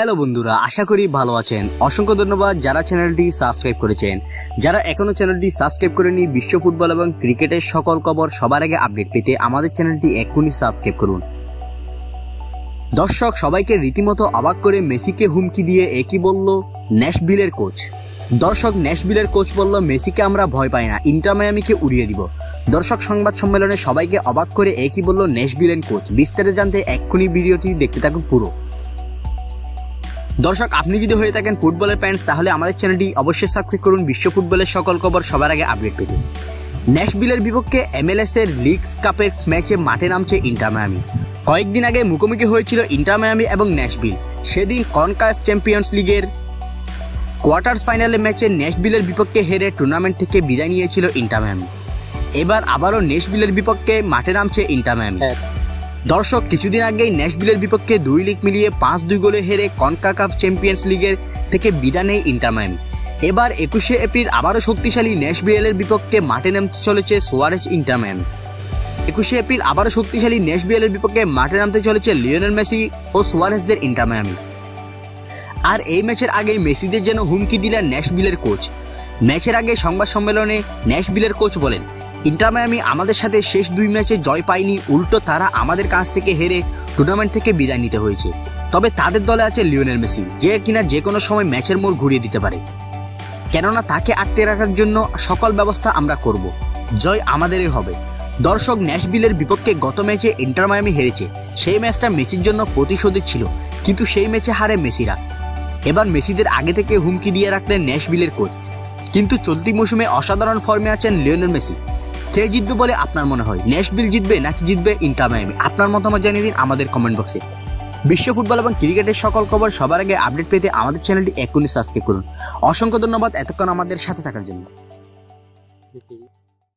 Hello বন্ধুরা, আশা করি ভালো আছেন। অসংখ্য ধন্যবাদ যারা চ্যানেলটি সাবস্ক্রাইব করেছেন। যারা এখনো চ্যানেলটি সাবস্ক্রাইব করেনি, বিশ্ব ফুটবল এবং ক্রিকেটের সকল খবর সবার আগে আপডেট পেতে আমাদের চ্যানেলটি এক্ষুনি সাবস্ক্রাইব করুন। দর্শক, সবাইকে রীতিমতো অবাক করে মেসিকে হুমকি দিয়ে একই বলল ন্যাশভিলের কোচ। দর্শক, ন্যাশভিলের কোচ বলল মেসিকে আমরা ভয় পাই না, ইন্টার মায়ামিকে উড়িয়ে দিব। দর্শক, সংবাদ সম্মেলনে সবাইকে অবাক করে একই বলল ন্যাশভিলের কোচ। বিস্তারিত জানতে এক্ষুনি ভিডিওটি দেখতে থাকুন পুরো। দর্শক, আপনি যদি হয়ে থাকেন ফুটবলের ফ্যান্স, তাহলে আমাদের চ্যানেলটি অবশ্যই সাবস্ক্রাইব করুন বিশ্ব ফুটবলের সকল খবর সবার আগে আপডেট পেতে। ন্যাশভিলের বিপক্ষে MLS এর লিগ কাপের ম্যাচে মাঠে নামছে ইন্টার মায়ামি। কয়েকদিন আগে মুখোমুখি হয়েছিল ইন্টার মায়ামি এবং ন্যাশভিল। সেদিন কনকাফ চ্যাম্পিয়ন্স লিগের কোয়ার্টার ফাইনালে ম্যাচে ন্যাশভিলের বিপক্ষে হেরে টুর্নামেন্ট থেকে বিদায় নিয়েছিল ইন্টার মায়ামি। এবার আবারও ন্যাশভিলের বিপক্ষে মাঠে নামছে ইন্টার মায়ামি। দর্শক, কিছুদিন আগেই ন্যাশভিলের বিপক্ষে 2 লিগ মিলিয়ে 5-2 গোলে হেরে কনকাকাফ চ্যাম্পিয়ন্স লিগের থেকে বিদায় নেয় ইন্টার মায়ামি। এবার 21শে এপ্রিল আবারও শক্তিশালী ন্যাশভিলের বিপক্ষে মাঠে নামতে চলেছে সুয়ারেজ ইন্টার মায়ামি। 21শে এপ্রিল আবারও শক্তিশালী ন্যাশভিলের বিপক্ষে মাঠে নামতে চলেছে লিওনেল মেসি ও সুয়ারেজদের ইন্টার মায়ামি। আর এই ম্যাচের আগেই মেসিদের যেন হুমকি দিলেন ন্যাশভিলের কোচ। ম্যাচের আগে সংবাদ সম্মেলনে ন্যাশভিলের কোচ বলেন, ইন্টার মায়ামি আমাদের সাথে শেষ 2 ম্যাচে জয় পায়নি, উল্টো তারা আমাদের কাছ থেকে হেরে টুর্নামেন্ট থেকে বিদায় নিতে হয়েছে। তবে তাদের দলে আছে লিওনেল মেসি, যে কিনা যে কোনো সময় ম্যাচের মোড় ঘুরিয়ে দিতে পারে। কেননা তাকে আটকে রাখার জন্য সকল ব্যবস্থা আমরা করব। জয় আমাদেরই হবে। দর্শক, ন্যাশভিলের বিপক্ষে গত ম্যাচে ইন্টার মায়ামি হেরেছে। সেই ম্যাচটা মেসির জন্য প্রতিশোধক ছিল, কিন্তু সেই ম্যাচে হারে মেসিরা। এবার মেসিদের আগে থেকে হুমকি দিয়ে রাখলেন ন্যাশভিলের কোচ। কিন্তু চলতি মৌসুমে অসাধারণ ফর্মে আছেন লিওনেল মেসি। কে জিতবে বলে আপনার মনে হয়? ন্যাশভিল জিতবে নাকি জিতবে ইন্টার মায়ামি? আপনার মতামত জানিয়ে দিন আমাদের কমেন্ট বক্সে। বিশ্ব ফুটবল এবং ক্রিকেটের সকল খবর সবার আগে আপডেট পেতে আমাদের চ্যানেলটি এক্ষুনি সাবস্ক্রাইব করুন। অসংখ্য ধন্যবাদ এতক্ষণ আমাদের সাথে থাকার জন্য।